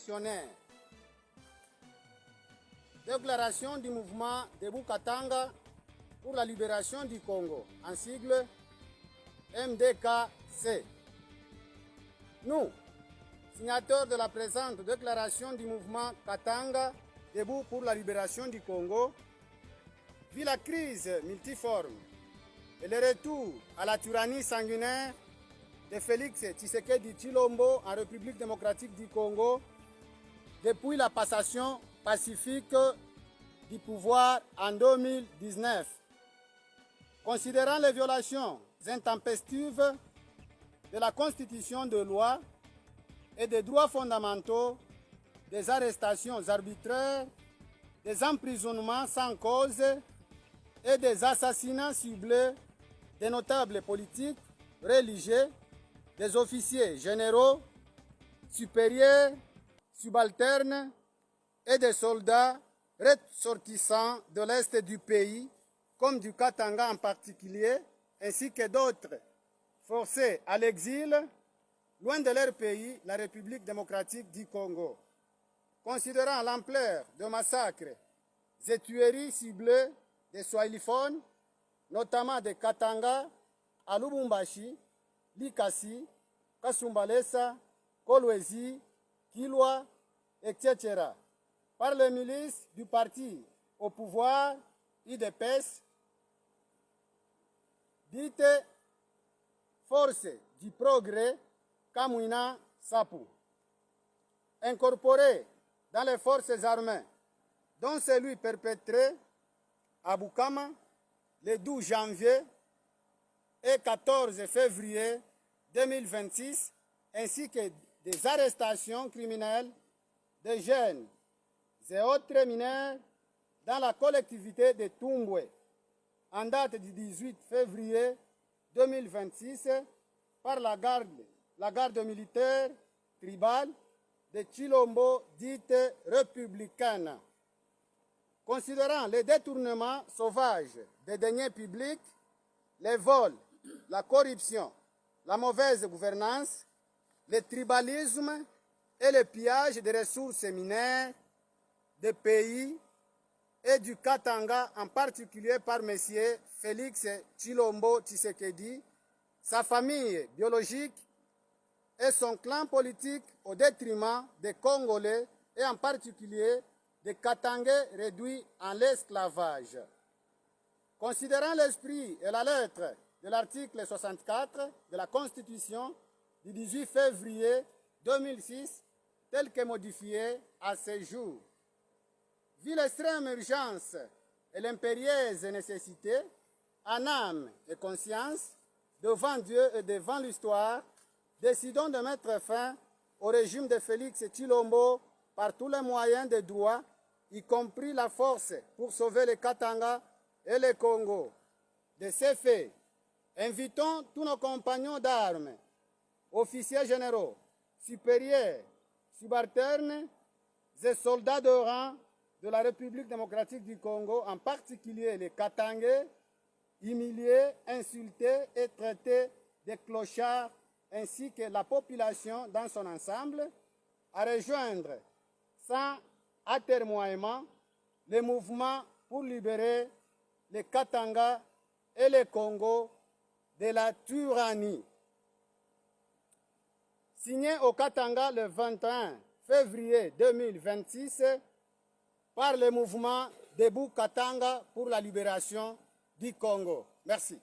révolutionnaire. Déclaration du mouvement Debout Katanga pour la libération du Congo, en sigle MDKC. Nous, signataires de la présente déclaration du mouvement Katanga Debout pour la libération du Congo, vu la crise multiforme et le retour à la tyrannie sanguinaire de Félix Tshisekedi Tshilombo en République démocratique du Congo depuis la passation pacifique du pouvoir en 2019. Considérant les violations intempestives de la Constitution de loi et des droits fondamentaux, des arrestations arbitraires, des emprisonnements sans cause et des assassinats ciblés des notables politiques, religieux, des officiers généraux, supérieurs, subalternes et des soldats ressortissants de l'Est du pays, comme du Katanga en particulier, ainsi que d'autres forcés à l'exil, loin de leur pays, la République démocratique du Congo. Considérant l'ampleur de massacres et tueries ciblées des Swahiliphones, notamment de Katanga, à Lubumbashi, Likasi, Kasumbalesa, Kolwezi, Kilwa, etc., par les milices du parti au pouvoir, UDPS, dite Force du Progrès, Kamwina Sapu, incorporé dans les forces armées, dont celui perpétré à Bukama le 12 janvier et 14 février 2026, ainsi que des arrestations criminelles de jeunes et autres mineurs dans la collectivité de Tumbwe, en date du 18 février 2026, par la garde militaire tribale de Tshilombo, dite républicaine. Considérant les détournements sauvages des deniers publics, les vols, la corruption, la mauvaise gouvernance, le tribalisme et le pillage des ressources minières des pays et du Katanga, en particulier par M. Félix Tshilombo Tshisekedi, sa famille biologique et son clan politique au détriment des Congolais et en particulier des Katangais réduits en l'esclavage. Considérant l'esprit et la lettre de l'article 64 de la Constitution du 18 février 2006, tel que modifié à ce jour, vu l'extrême urgence et l'impérieuse nécessité, en âme et conscience, devant Dieu et devant l'histoire, décidons de mettre fin au régime de Félix Tshilombo par tous les moyens de droit, y compris la force pour sauver les Katanga et le Congo. De ces faits, invitons tous nos compagnons d'armes, officiers généraux, supérieurs, subalternes et soldats de rang de la République démocratique du Congo, en particulier les Katangais, humiliés, insultés et traités de clochards, ainsi que la population dans son ensemble, à rejoindre sans atermoiement le mouvement pour libérer les Katanga et le Congo de la tyrannie. Signé au Katanga le 21 février 2026 par le mouvement Debout Katanga pour la libération du Congo. Merci.